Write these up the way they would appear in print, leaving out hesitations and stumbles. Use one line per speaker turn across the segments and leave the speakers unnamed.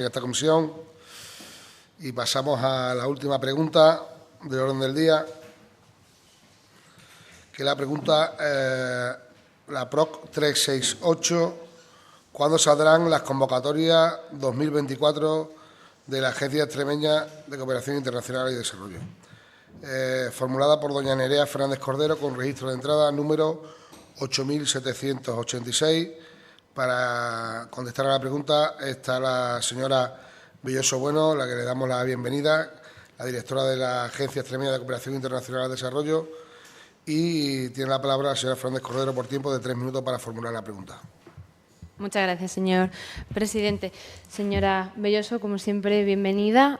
en esta comisión y pasamos a la última pregunta del orden del día, que es la pregunta, la PROC 368, ¿cuándo saldrán las convocatorias 2024 de la Agencia Extremeña de Cooperación Internacional y Desarrollo? Formulada por doña Nerea Fernández Cordero, con registro de entrada número 8786. Para contestar a la pregunta está la señora Belloso Bueno, a la que le damos la bienvenida, la directora de la Agencia Extremeña de Cooperación Internacional y Desarrollo, y tiene la palabra la señora Fernández Cordero por tiempo de 3 minutos para formular la pregunta.
Muchas gracias, señor presidente. Señora Belloso, como siempre, bienvenida.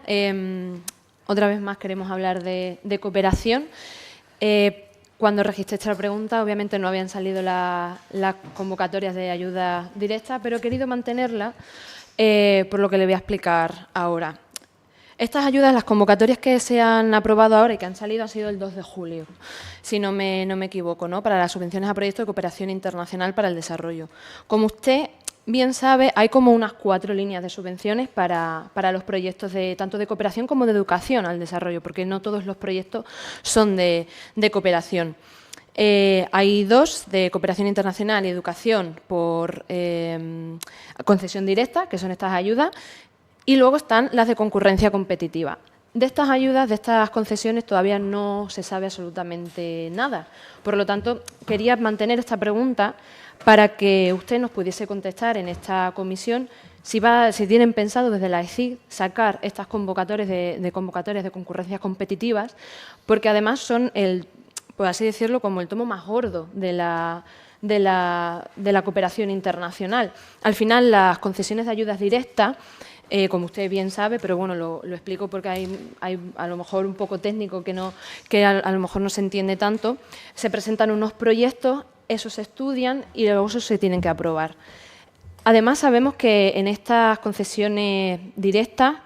Otra vez más queremos hablar de cooperación. Cuando registré esta pregunta, obviamente no habían salido las convocatorias de ayuda directa, pero he querido mantenerla por lo que le voy a explicar ahora. Estas ayudas, las convocatorias que se han aprobado ahora y que han salido, han sido el 2 de julio, si no me equivoco, ¿no? Para las subvenciones a proyectos de cooperación internacional para el desarrollo. Como usted bien sabe, hay como unas 4 líneas de subvenciones para los proyectos tanto de cooperación como de educación al desarrollo, porque no todos los proyectos son de cooperación. Hay 2 de cooperación internacional y educación por concesión directa, que son estas ayudas, y luego están las de concurrencia competitiva. De estas ayudas, de estas concesiones, todavía no se sabe absolutamente nada. Por lo tanto, quería mantener esta pregunta para que usted nos pudiese contestar en esta comisión si tienen pensado desde la ECIC sacar estas convocatorias de concurrencias competitivas, porque además son, por así decirlo, como el tomo más gordo de la cooperación internacional. Al final, las concesiones de ayudas directas, como usted bien sabe, pero bueno, lo explico porque hay a lo mejor un poco técnico que a lo mejor no se entiende tanto. Se presentan unos proyectos, esos se estudian y luego esos se tienen que aprobar. Además, sabemos que en estas concesiones directas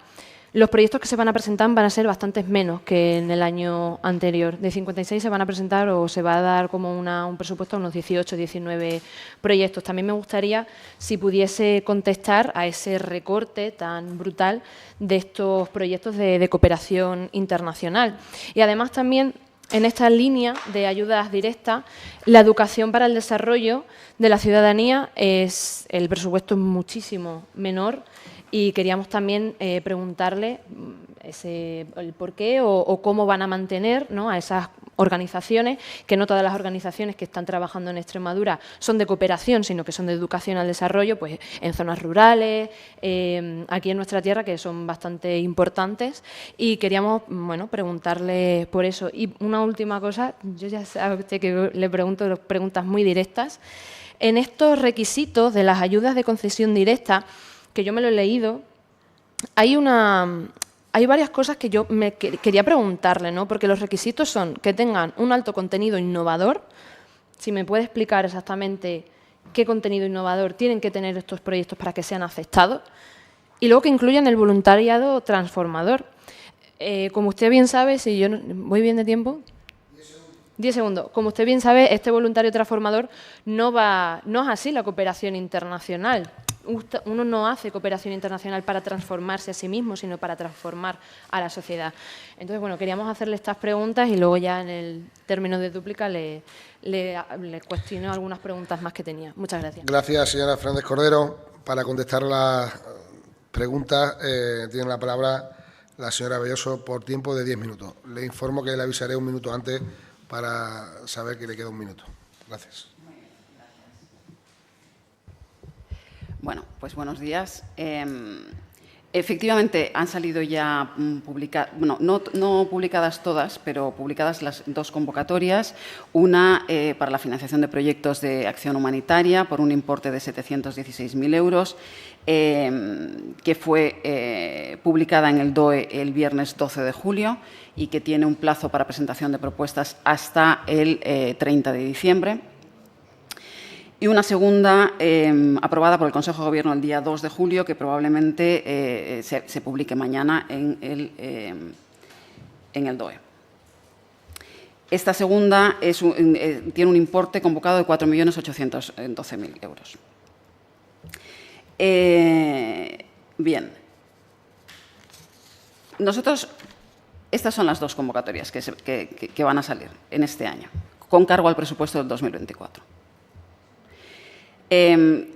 los proyectos que se van a presentar van a ser bastantes menos que en el año anterior. De 56 se van a presentar o se va a dar como un presupuesto a unos 18, 19 proyectos. También me gustaría si pudiese contestar a ese recorte tan brutal de estos proyectos de cooperación internacional. Y además también, en esta línea de ayudas directas, la educación para el desarrollo de la ciudadanía el presupuesto es muchísimo menor. Y queríamos también preguntarle el por qué o cómo van a mantener, ¿no?, a esas organizaciones, que no todas las organizaciones que están trabajando en Extremadura son de cooperación, sino que son de educación al desarrollo, pues en zonas rurales, aquí en nuestra tierra, que son bastante importantes. Y queríamos, bueno, preguntarle por eso. Y una última cosa, yo ya sabe usted que le pregunto preguntas muy directas. En estos requisitos de las ayudas de concesión directa, que yo me lo he leído, hay varias cosas que yo quería preguntarle, ¿no? Porque los requisitos son que tengan un alto contenido innovador. Si me puede explicar exactamente qué contenido innovador tienen que tener estos proyectos para que sean aceptados. Y luego que incluyan el voluntariado transformador. Como usted bien sabe, si yo voy bien de tiempo... 10 segundos. Como usted bien sabe, este voluntario transformador no es así la cooperación internacional. Uno no hace cooperación internacional para transformarse a sí mismo, sino para transformar a la sociedad. Entonces, bueno, queríamos hacerle estas preguntas y luego ya en el término de dúplica le cuestiono algunas preguntas más que tenía. Muchas gracias.
Gracias, señora Fernández Cordero. Para contestar las preguntas tiene la palabra la señora Belloso por tiempo de 10 minutos. Le informo que le avisaré un minuto antes para saber que le queda un minuto. Gracias.
Bueno, pues buenos días. Efectivamente, han salido ya publicadas, bueno, no publicadas todas, pero publicadas las 2 convocatorias. Una para la financiación de proyectos de acción humanitaria por un importe de 716.000 euros, que fue publicada en el DOE el viernes 12 de julio y que tiene un plazo para presentación de propuestas hasta el 30 de diciembre. Y una segunda aprobada por el Consejo de Gobierno el día 2 de julio, que probablemente se publique mañana en el DOE. Esta segunda tiene un importe convocado de 4.812.000 euros. Bien, nosotros, estas son las dos convocatorias que van a salir en este año, con cargo al presupuesto del 2024.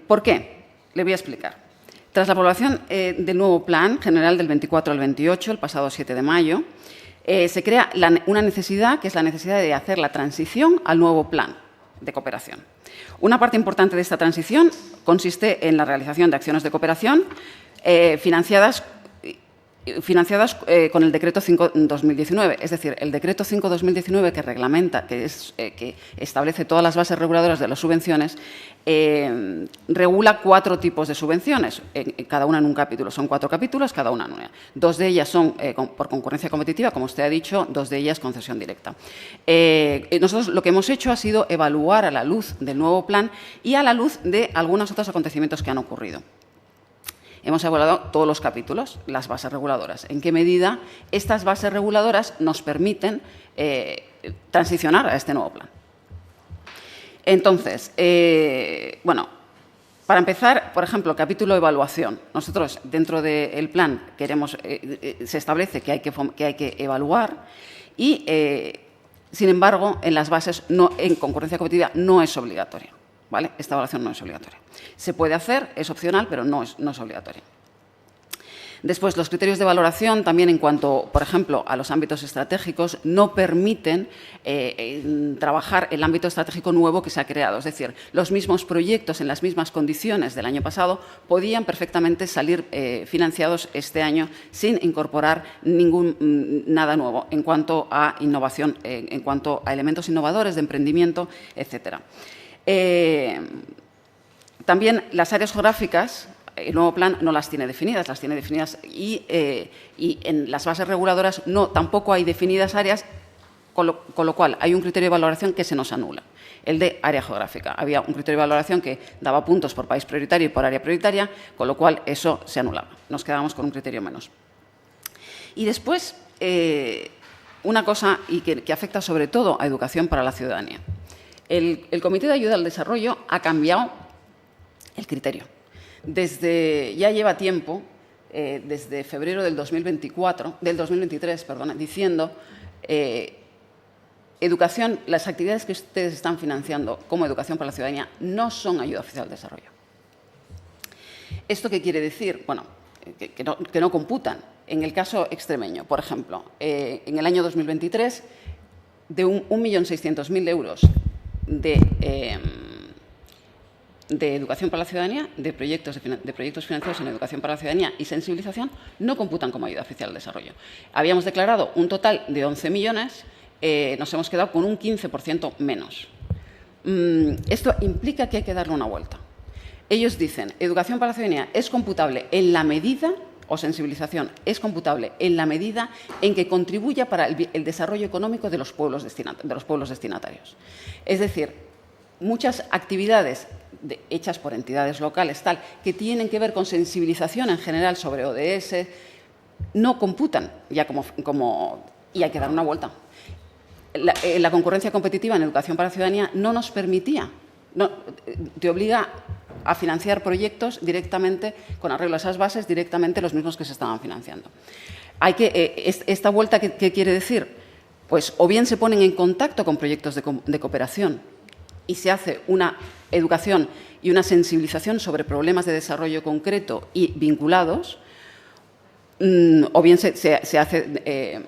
¿Por qué? Le voy a explicar. Tras la aprobación del nuevo Plan General del 24 al 28, el pasado 7 de mayo, se crea una necesidad, que es la necesidad de hacer la transición al nuevo Plan de cooperación. Una parte importante de esta transición consiste en la realización de acciones de cooperación financiadas con el Decreto 5/2019, es decir, el Decreto 5/2019 que reglamenta, que establece todas las bases reguladoras de las subvenciones, regula 4 tipos de subvenciones, cada una en un capítulo. Son 4 capítulos, cada una en una. 2 de ellas son por concurrencia competitiva, como usted ha dicho, 2 de ellas concesión directa. Nosotros lo que hemos hecho ha sido evaluar a la luz del nuevo plan y a la luz de algunos otros acontecimientos que han ocurrido. Hemos evaluado todos los capítulos, las bases reguladoras. ¿En qué medida estas bases reguladoras nos permiten transicionar a este nuevo plan? Entonces, bueno, para empezar, por ejemplo, capítulo evaluación. Nosotros, dentro del plan, se establece que hay que evaluar y, sin embargo, en las bases, en concurrencia competitiva, no es obligatoria. ¿Vale? Esta evaluación no es obligatoria. Se puede hacer, es opcional, pero no es obligatoria. Después, los criterios de valoración, también en cuanto, por ejemplo, a los ámbitos estratégicos, no permiten trabajar el ámbito estratégico nuevo que se ha creado. Es decir, los mismos proyectos en las mismas condiciones del año pasado podían perfectamente salir financiados este año sin incorporar nada nuevo en cuanto a innovación, en cuanto a elementos innovadores de emprendimiento, etcétera. También las áreas geográficas, el nuevo plan no las tiene definidas, y en las bases reguladoras tampoco hay definidas áreas, con lo cual hay un criterio de valoración que se nos anula, el de área geográfica. Había un criterio de valoración que daba puntos por país prioritario y por área prioritaria, con lo cual eso se anulaba. Nos quedábamos con un criterio menos. Y después, una cosa que afecta sobre todo a educación para la ciudadanía. El Comité de Ayuda al Desarrollo ha cambiado el criterio. Ya lleva tiempo, desde febrero del 2023, diciendo educación, las actividades que ustedes están financiando como educación para la ciudadanía no son ayuda oficial al desarrollo. ¿Esto qué quiere decir? Bueno, que no computan. En el caso extremeño, por ejemplo, en el año 2023, de 1.600.000 euros de educación para la ciudadanía, de proyectos financiados en educación para la ciudadanía y sensibilización, no computan como ayuda oficial al desarrollo. Habíamos declarado un total de 11 millones, nos hemos quedado con un 15% menos. Esto implica que hay que darle una vuelta. Ellos dicen, educación para la ciudadanía es computable en la medida, o sensibilización es computable en la medida en que contribuya para el desarrollo económico de los pueblos destinatarios. Es decir, muchas actividades hechas por entidades locales que tienen que ver con sensibilización en general sobre ODS no computan ya y hay que dar una vuelta. La concurrencia competitiva en educación para la ciudadanía no nos permitía, te obliga a financiar proyectos directamente, con arreglo a esas bases, directamente los mismos que se estaban financiando. ¿Esta vuelta qué quiere decir? Pues o bien se ponen en contacto con proyectos de cooperación y se hace una educación y una sensibilización sobre problemas de desarrollo concreto y vinculados, o bien se hace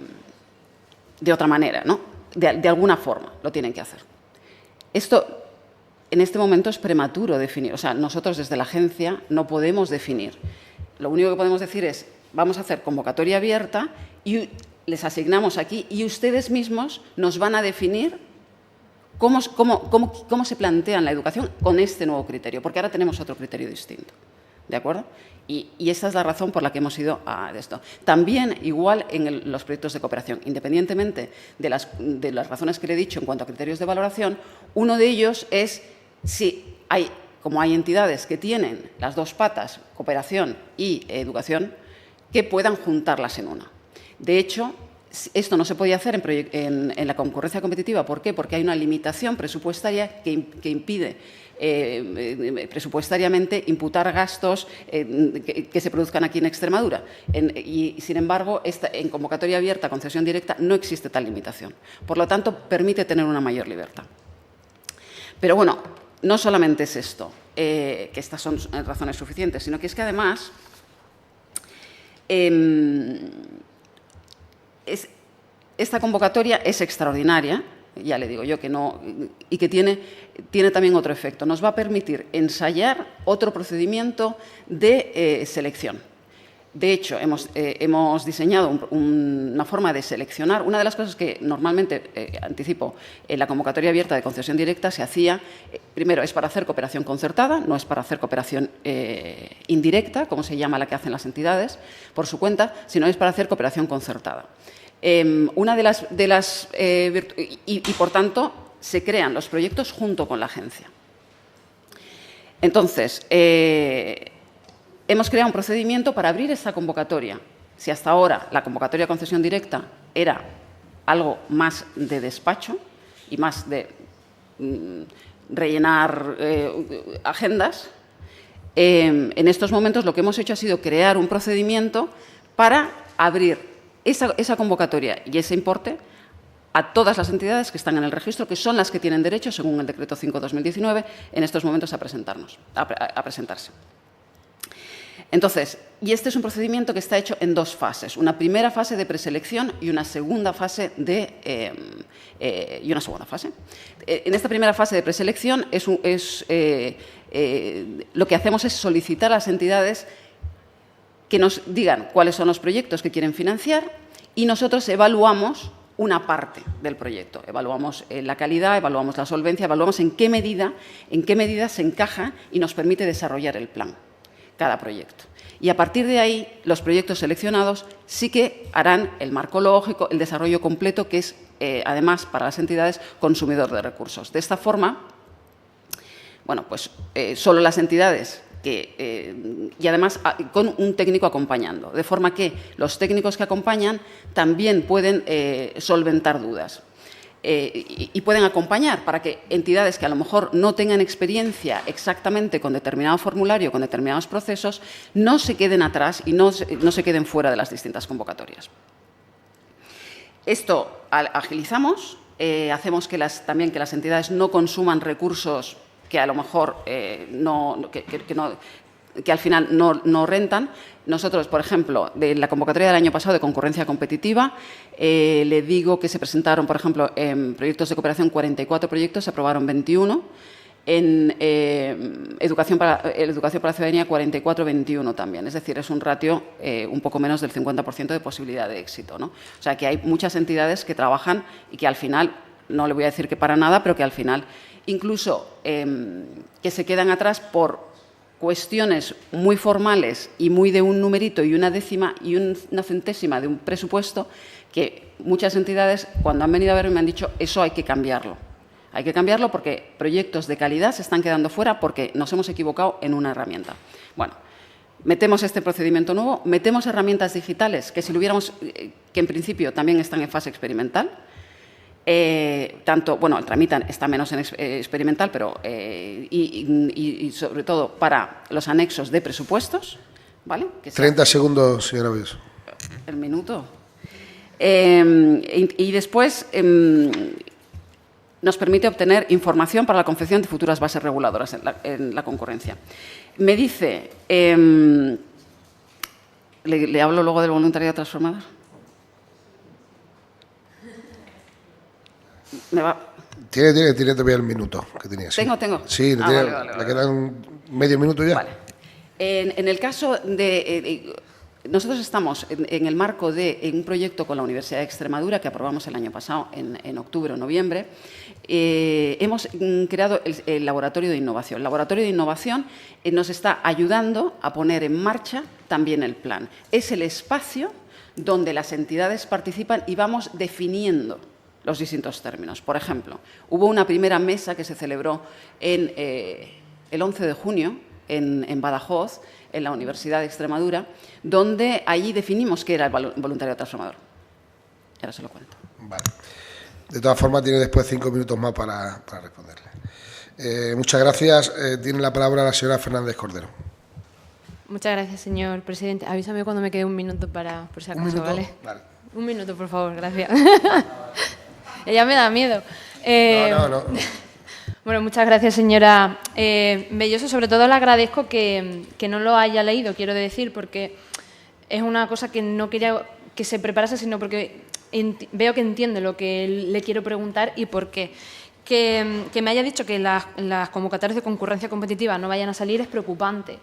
de otra manera, ¿no? De alguna forma lo tienen que hacer. Esto en este momento es prematuro definir. O sea, nosotros desde la agencia no podemos definir. Lo único que podemos decir es, vamos a hacer convocatoria abierta y les asignamos aquí y ustedes mismos nos van a definir cómo se plantea la educación con este nuevo criterio, porque ahora tenemos otro criterio distinto. ¿De acuerdo? Y esa es la razón por la que hemos ido a esto. También, igual en los proyectos de cooperación, independientemente de las razones que le he dicho en cuanto a criterios de valoración, uno de ellos es si como hay entidades que tienen las dos patas, cooperación y educación, que puedan juntarlas en una. De hecho, Esto no se podía hacer en la concurrencia competitiva. ¿Por qué? Porque hay una limitación presupuestaria que impide presupuestariamente imputar gastos que se produzcan aquí en Extremadura. Y, sin embargo, en convocatoria abierta, concesión directa, no existe tal limitación. Por lo tanto, permite tener una mayor libertad. Pero bueno, no solamente es esto, que estas son razones suficientes, sino que es que además esta convocatoria es extraordinaria, ya le digo yo que no, y que tiene también otro efecto. Nos va a permitir ensayar otro procedimiento de selección. De hecho, hemos diseñado una forma de seleccionar. Una de las cosas que normalmente, anticipo, en la convocatoria abierta de concesión directa se hacía, primero, es para hacer cooperación concertada, no es para hacer cooperación indirecta, como se llama la que hacen las entidades, por su cuenta, sino es para hacer cooperación concertada. Una de las y, por tanto, se crean los proyectos junto con la agencia. Entonces, hemos creado un procedimiento para abrir esta convocatoria. Si hasta ahora la convocatoria de concesión directa era algo más de despacho y más de rellenar agendas, en estos momentos lo que hemos hecho ha sido crear un procedimiento para abrir esa convocatoria y ese importe a todas las entidades que están en el registro, que son las que tienen derecho, según el Decreto 5/2019, en estos momentos a presentarse. Entonces, y este es un procedimiento que está hecho en dos fases. Una primera fase de preselección y una segunda fase En esta primera fase de preselección lo que hacemos es solicitar a las entidades que nos digan cuáles son los proyectos que quieren financiar y nosotros evaluamos una parte del proyecto. Evaluamos la calidad, evaluamos la solvencia, evaluamos en qué medida se encaja y nos permite desarrollar el plan, cada proyecto. Y a partir de ahí, los proyectos seleccionados sí que harán el marco lógico, el desarrollo completo, que es, además, para las entidades, consumidor de recursos. De esta forma, bueno, pues solo las entidades y además con un técnico acompañando, de forma que los técnicos que acompañan también pueden solventar dudas y pueden acompañar para que entidades que a lo mejor no tengan experiencia exactamente con determinado formulario, con determinados procesos, no se queden atrás y no se queden fuera de las distintas convocatorias. Esto agilizamos, hacemos también que las entidades no consuman recursos que a lo mejor que al final no rentan. Nosotros, por ejemplo, de la convocatoria del año pasado de concurrencia competitiva, le digo que se presentaron, por ejemplo, en proyectos de cooperación 44 proyectos, se aprobaron 21, en educación para la ciudadanía 44-21 también. Es decir, es un ratio un poco menos del 50% de posibilidad de éxito, ¿no? O sea, que hay muchas entidades que trabajan y que al final, no le voy a decir que para nada, pero que al final incluso que se quedan atrás por cuestiones muy formales y muy de un numerito y una décima y una centésima de un presupuesto, que muchas entidades, cuando han venido a verme, me han dicho, eso hay que cambiarlo. Hay que cambiarlo porque proyectos de calidad se están quedando fuera porque nos hemos equivocado en una herramienta. Bueno, metemos este procedimiento nuevo, metemos herramientas digitales que si lo hubiéramos, que en principio también están en fase experimental. Tanto, bueno, el Tramitan está menos en experimental, pero y sobre todo para los anexos de presupuestos, ¿vale?
30 segundos, señora Bello.
El minuto. Y después nos permite obtener información para la confección de futuras bases reguladoras en la concurrencia. Me dice, ¿le hablo luego del voluntariado transformador?
Tiene todavía el minuto que tenía. Sí.
Tengo.
Sí,
vale.
le quedan medio minuto ya.
Vale. En el caso de... nosotros estamos en el marco de un proyecto con la Universidad de Extremadura que aprobamos el año pasado, en octubre o noviembre. Hemos creado el Laboratorio de Innovación. El Laboratorio de Innovación nos está ayudando a poner en marcha también el plan. Es el espacio donde las entidades participan y vamos definiendo los distintos términos. Por ejemplo, hubo una primera mesa que se celebró el 11 de junio en Badajoz, en la Universidad de Extremadura, donde allí definimos qué era el voluntariado transformador. Y ahora se lo cuento.
Vale. De todas formas, tiene después 5 minutos más para responderle. Muchas gracias. Tiene la palabra la señora Fernández Cordero.
Muchas gracias, señor presidente. Avísame cuando me quede un minuto para, por si acaso,
¿Un minuto?
¿vale?
Vale.
Un minuto, por favor, gracias. Ella me da miedo.
No.
Bueno, muchas gracias, señora Belloso. Sobre todo le agradezco que no lo haya leído, quiero decir, porque es una cosa que no quería que se preparase, sino porque veo que entiende lo que le quiero preguntar y por qué. Que me haya dicho que las convocatorias de concurrencia competitiva no vayan a salir es preocupante,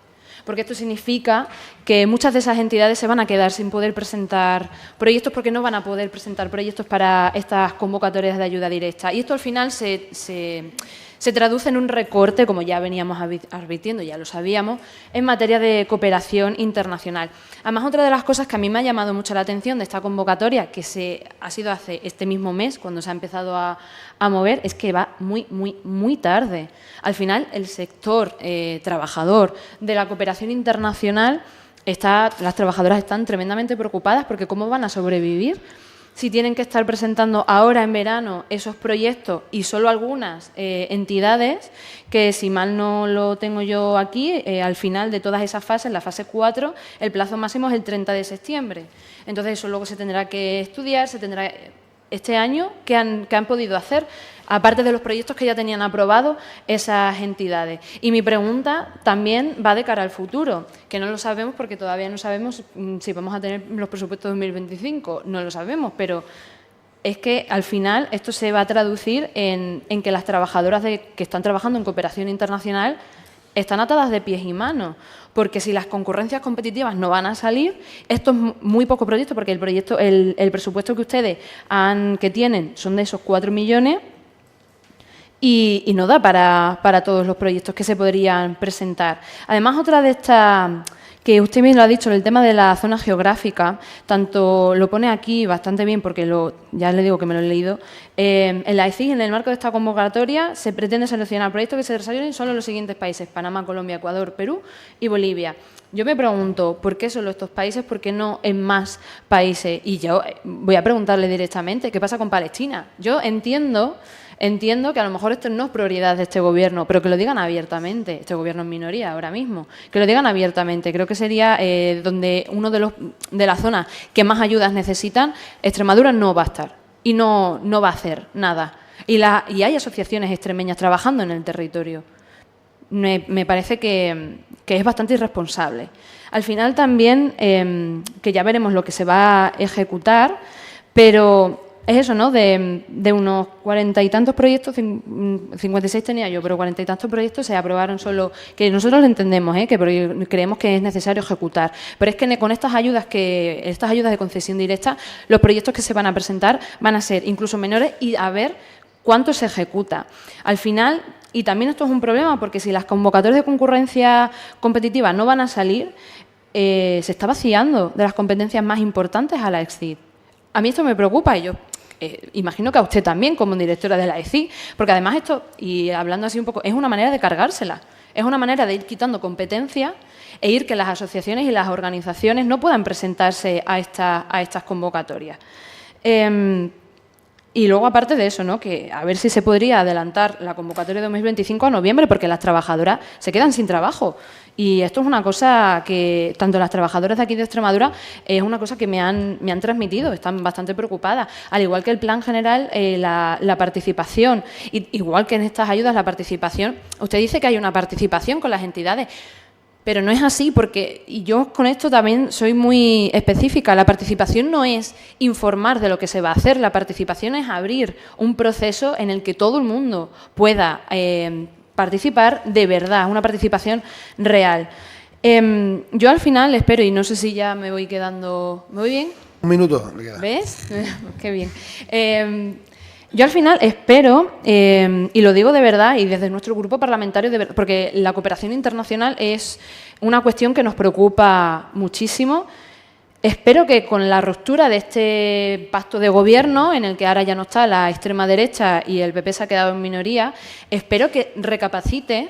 porque esto significa que muchas de esas entidades se van a quedar sin poder presentar proyectos porque no van a poder presentar proyectos para estas convocatorias de ayuda directa. Y esto al final se traduce en un recorte, como ya veníamos advirtiendo, ya lo sabíamos, en materia de cooperación internacional. Además, otra de las cosas que a mí me ha llamado mucho la atención de esta convocatoria, que ha sido hace este mismo mes, cuando se ha empezado a mover, es que va muy tarde. Al final, el sector trabajador de la cooperación internacional, las trabajadoras están tremendamente preocupadas porque ¿cómo van a sobrevivir? Si tienen que estar presentando ahora en verano esos proyectos y solo algunas entidades, que si mal no lo tengo yo aquí, al final de todas esas fases, la fase 4, el plazo máximo es el 30 de septiembre. Entonces eso luego se tendrá que estudiar, se tendrá este año, ¿qué han podido hacer? Aparte de los proyectos que ya tenían aprobados esas entidades. Y mi pregunta también va de cara al futuro, que no lo sabemos porque todavía no sabemos si vamos a tener los presupuestos 2025, no lo sabemos, pero es que al final esto se va a traducir en que las trabajadoras que están trabajando en cooperación internacional están atadas de pies y manos, porque si las concurrencias competitivas no van a salir, esto es muy poco proyecto, porque el presupuesto que ustedes que tienen son de esos 4 millones, y no da para todos los proyectos que se podrían presentar. Además, otra de estas, que usted mismo lo ha dicho, el tema de la zona geográfica, tanto lo pone aquí bastante bien, porque ya le digo que me lo he leído, en la ECIG, en el marco de esta convocatoria, se pretende seleccionar proyectos que se desarrollen solo en los siguientes países: Panamá, Colombia, Ecuador, Perú y Bolivia. Yo me pregunto, ¿por qué solo estos países? ¿Por qué no en más países? Y yo voy a preguntarle directamente, ¿qué pasa con Palestina? Yo entiendo que a lo mejor esto no es prioridad de este Gobierno, pero que lo digan abiertamente. Este Gobierno es minoría ahora mismo. Que lo digan abiertamente. Creo que sería donde uno de las zonas que más ayudas necesitan, Extremadura no va a estar y no va a hacer nada. Y hay asociaciones extremeñas trabajando en el territorio. Me parece que es bastante irresponsable. Al final también, que ya veremos lo que se va a ejecutar, pero es eso, ¿no? De unos 40 y tantos proyectos, 56 tenía yo, pero 40 y tantos proyectos se aprobaron solo, que nosotros lo entendemos, que creemos que es necesario ejecutar. Pero es que con estas ayudas de concesión directa, los proyectos que se van a presentar van a ser incluso menores y a ver cuánto se ejecuta. Al final, y también esto es un problema, porque si las convocatorias de concurrencia competitiva no van a salir, se está vaciando de las competencias más importantes a la ECCID. A mí esto me preocupa y yo imagino que a usted también, como directora de la ECCID, porque además esto, y hablando así un poco, es una manera de cargársela, es una manera de ir quitando competencia e ir que las asociaciones y las organizaciones no puedan presentarse a estas convocatorias. Y luego, aparte de eso, ¿no? Que a ver si se podría adelantar la convocatoria de 2025 a noviembre, porque las trabajadoras se quedan sin trabajo. Y esto es una cosa que, tanto las trabajadoras de aquí de Extremadura, es una cosa que me han transmitido, están bastante preocupadas. Al igual que el Plan General, la participación, igual que en estas ayudas, la participación, usted dice que hay una participación con las entidades, pero no es así, porque, y yo con esto también soy muy específica, la participación no es informar de lo que se va a hacer, la participación es abrir un proceso en el que todo el mundo pueda participar de verdad, una participación real. Yo al final espero, y no sé si ya me voy quedando... ¿Me voy bien?
Un minuto le queda.
¿Ves? Qué bien. Yo al final espero, y lo digo de verdad, y desde nuestro grupo parlamentario, porque la cooperación internacional es una cuestión que nos preocupa muchísimo. Espero que con la ruptura de este pacto de gobierno, en el que ahora ya no está la extrema derecha y el PP se ha quedado en minoría, espero que recapacite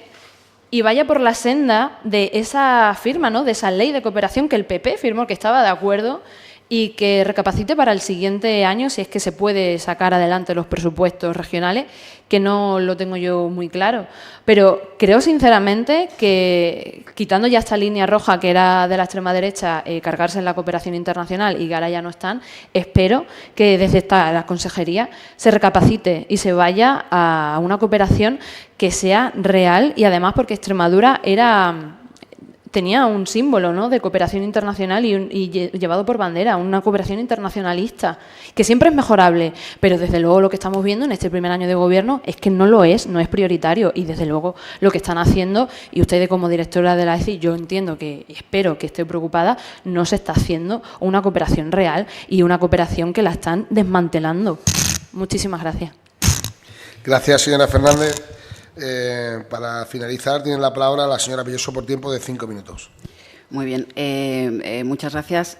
y vaya por la senda de esa firma, ¿no? De esa ley de cooperación que el PP firmó, que estaba de acuerdo, y que recapacite para el siguiente año si es que se puede sacar adelante los presupuestos regionales, que no lo tengo yo muy claro. Pero creo sinceramente que, quitando ya esta línea roja que era de la extrema derecha, cargarse en la cooperación internacional y que ahora ya no están, espero que desde la consejería se recapacite y se vaya a una cooperación que sea real, y además porque Extremadura tenía un símbolo, ¿no?, de cooperación internacional y llevado por bandera, una cooperación internacionalista, que siempre es mejorable, pero desde luego lo que estamos viendo en este primer año de gobierno es que no es prioritario, y desde luego lo que están haciendo, y ustedes como directora de la ECI, yo entiendo que, y espero que esté preocupada, no se está haciendo una cooperación real y una cooperación que la están desmantelando. Muchísimas gracias.
Gracias, señora Fernández. Para finalizar, tiene la palabra la señora Belloso por tiempo de 5 minutos.
Muy bien, muchas gracias.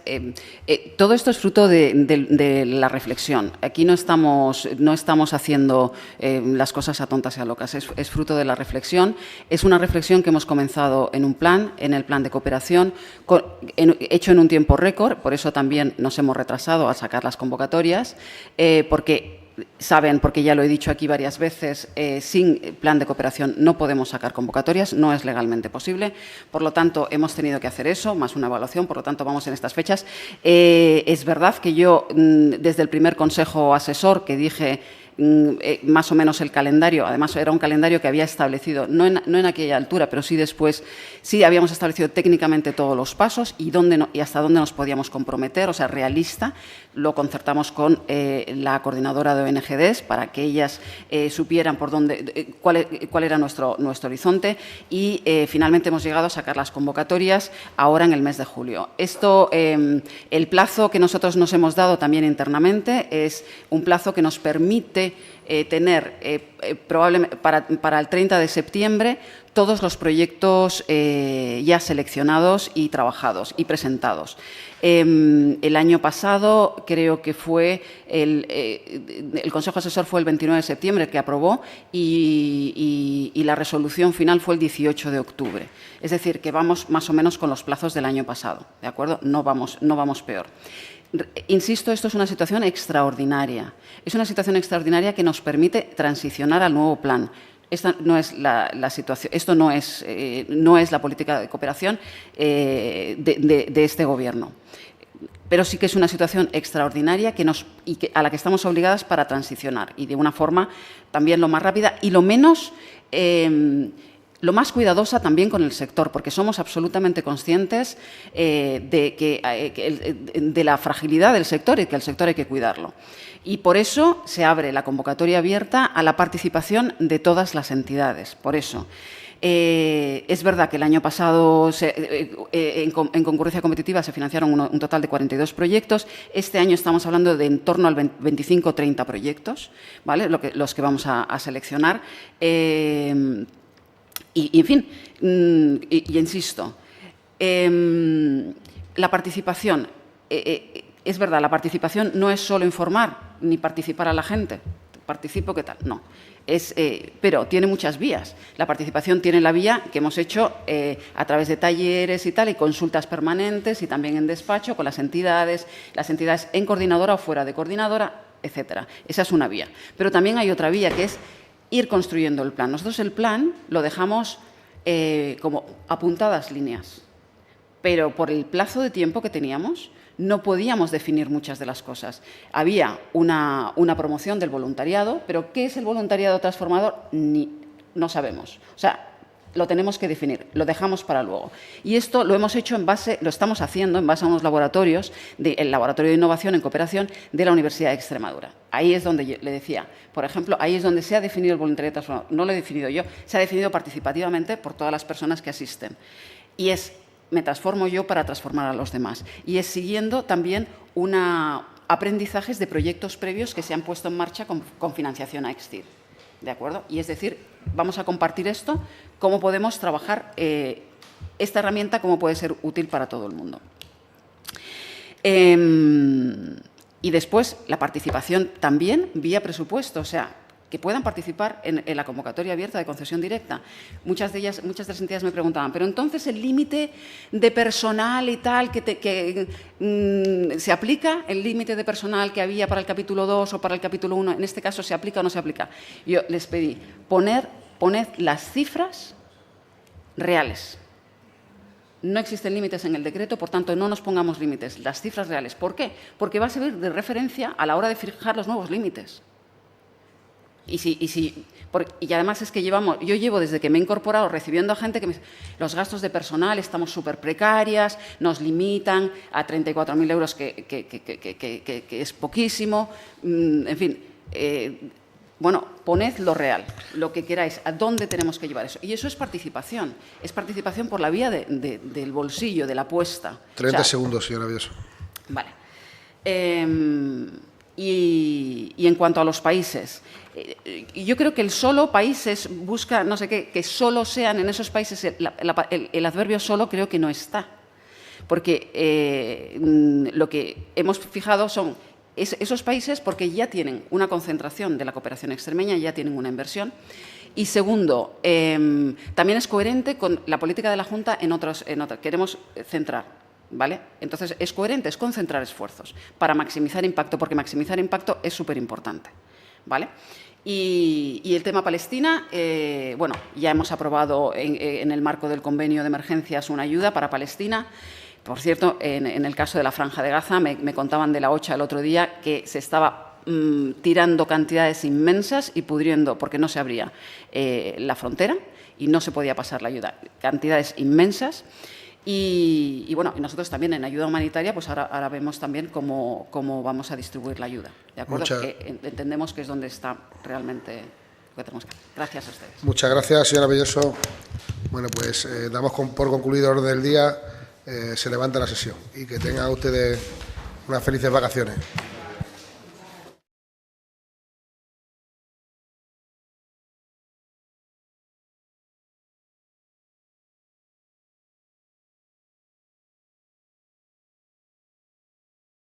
Todo esto es fruto de la reflexión. Aquí no estamos haciendo las cosas a tontas y a locas, es fruto de la reflexión. Es una reflexión que hemos comenzado en el plan de cooperación, hecho en un tiempo récord, por eso también nos hemos retrasado a sacar las convocatorias, porque saben, porque ya lo he dicho aquí varias veces, sin plan de cooperación no podemos sacar convocatorias, no es legalmente posible. Por lo tanto, hemos tenido que hacer eso, más una evaluación, por lo tanto, vamos en estas fechas. Es verdad que yo, desde el primer consejo asesor que dije más o menos el calendario, además era un calendario que había establecido, no en aquella altura, pero sí después, sí habíamos establecido técnicamente todos los pasos y hasta dónde nos podíamos comprometer, o sea, realista. Lo concertamos con la coordinadora de ONGDs para que ellas supieran por dónde, cuál era nuestro horizonte, y finalmente hemos llegado a sacar las convocatorias ahora en el mes de julio. Esto, el plazo que nosotros nos hemos dado también internamente es un plazo que nos permite tener probablemente para el 30 de septiembre todos los proyectos ya seleccionados y trabajados y presentados. El año pasado creo que fue el Consejo Asesor fue el 29 de septiembre el que aprobó y la resolución final fue el 18 de octubre. Es decir, que vamos más o menos con los plazos del año pasado, ¿de acuerdo? No vamos peor. Insisto, esto es una situación extraordinaria. Es una situación extraordinaria que nos permite transicionar al nuevo plan. Esta no es la situación, esto no es la política de cooperación de este Gobierno. Pero sí que es una situación extraordinaria a la que estamos obligadas para transicionar, y de una forma también lo más rápida y lo más cuidadosa también con el sector, porque somos absolutamente conscientes de la fragilidad del sector y que el sector hay que cuidarlo. Y por eso se abre la convocatoria abierta a la participación de todas las entidades. Por eso. Es verdad que el año pasado en concurrencia competitiva se financiaron un total de 42 proyectos. Este año estamos hablando de en torno al 25 o 30 proyectos, ¿vale? Los que vamos a seleccionar. Y en fin, y insisto, la participación, es verdad, la participación no es solo informar ni participar a la gente, participo, ¿qué tal? No, pero tiene muchas vías. La participación tiene la vía que hemos hecho a través de talleres y tal, y consultas permanentes, y también en despacho con las entidades en coordinadora o fuera de coordinadora, etcétera. Esa es una vía. Pero también hay otra vía, que es ir construyendo el plan. Nosotros el plan lo dejamos como apuntadas líneas, pero por el plazo de tiempo que teníamos no podíamos definir muchas de las cosas. Había una promoción del voluntariado, pero ¿qué es el voluntariado transformador? No sabemos. O sea, lo tenemos que definir, lo dejamos para luego. Y esto lo estamos haciendo en base a unos laboratorios, el Laboratorio de Innovación en Cooperación de la Universidad de Extremadura. Ahí es donde yo le decía, por ejemplo, ahí es donde se ha definido el voluntariado transformador. No lo he definido yo, se ha definido participativamente por todas las personas que asisten. Y me transformo yo para transformar a los demás. Y es siguiendo también aprendizajes de proyectos previos que se han puesto en marcha con financiación a Extir. ¿De acuerdo? Y es decir, vamos a compartir esto, cómo podemos trabajar esta herramienta, cómo puede ser útil para todo el mundo. Y después, la participación también vía presupuesto. O sea, que puedan participar en la convocatoria abierta de concesión directa. Muchas de las entidades me preguntaban, pero entonces el límite de personal y tal, ¿se aplica el límite de personal que había para el capítulo 2 o para el capítulo 1? En este caso, ¿se aplica o no se aplica? Yo les pedí, poned las cifras reales. No existen límites en el decreto, por tanto, no nos pongamos límites, las cifras reales. ¿Por qué? Porque va a servir de referencia a la hora de fijar los nuevos límites. Y además es que yo llevo desde que me he incorporado recibiendo a gente que los gastos de personal estamos súper precarias, nos limitan a 34.000 euros, que es poquísimo, en fin. Bueno, poned lo real, lo que queráis, a dónde tenemos que llevar eso. Y eso es participación por la vía del bolsillo, de la apuesta.
30 segundos, señora Belloso.
Vale. Y en cuanto a los países, yo creo que el solo países busca, no sé qué, que solo sean en esos países, el adverbio solo creo que no está. Porque lo que hemos fijado son esos países porque ya tienen una concentración de la cooperación extremeña, ya tienen una inversión. Y segundo, también es coherente con la política de la Junta en otras. Queremos centrar. ¿Vale? Entonces, es coherente, es concentrar esfuerzos para maximizar impacto, porque maximizar impacto es súper importante. ¿Vale? Y el tema Palestina, bueno, ya hemos aprobado en el marco del convenio de emergencias una ayuda para Palestina. Por cierto, en el caso de la Franja de Gaza, me contaban de la OCHA el otro día que se estaba tirando cantidades inmensas y pudriendo, porque no se abría la frontera y no se podía pasar la ayuda. Cantidades inmensas. Y bueno, y nosotros también en ayuda humanitaria, pues ahora vemos también cómo vamos a distribuir la ayuda. ¿De acuerdo? Porque entendemos que es donde está realmente lo que tenemos que hacer. Gracias a ustedes.
Muchas gracias, señora Belloso. Bueno, pues damos por concluido el orden del día. Se levanta la sesión y que tengan ustedes unas felices vacaciones.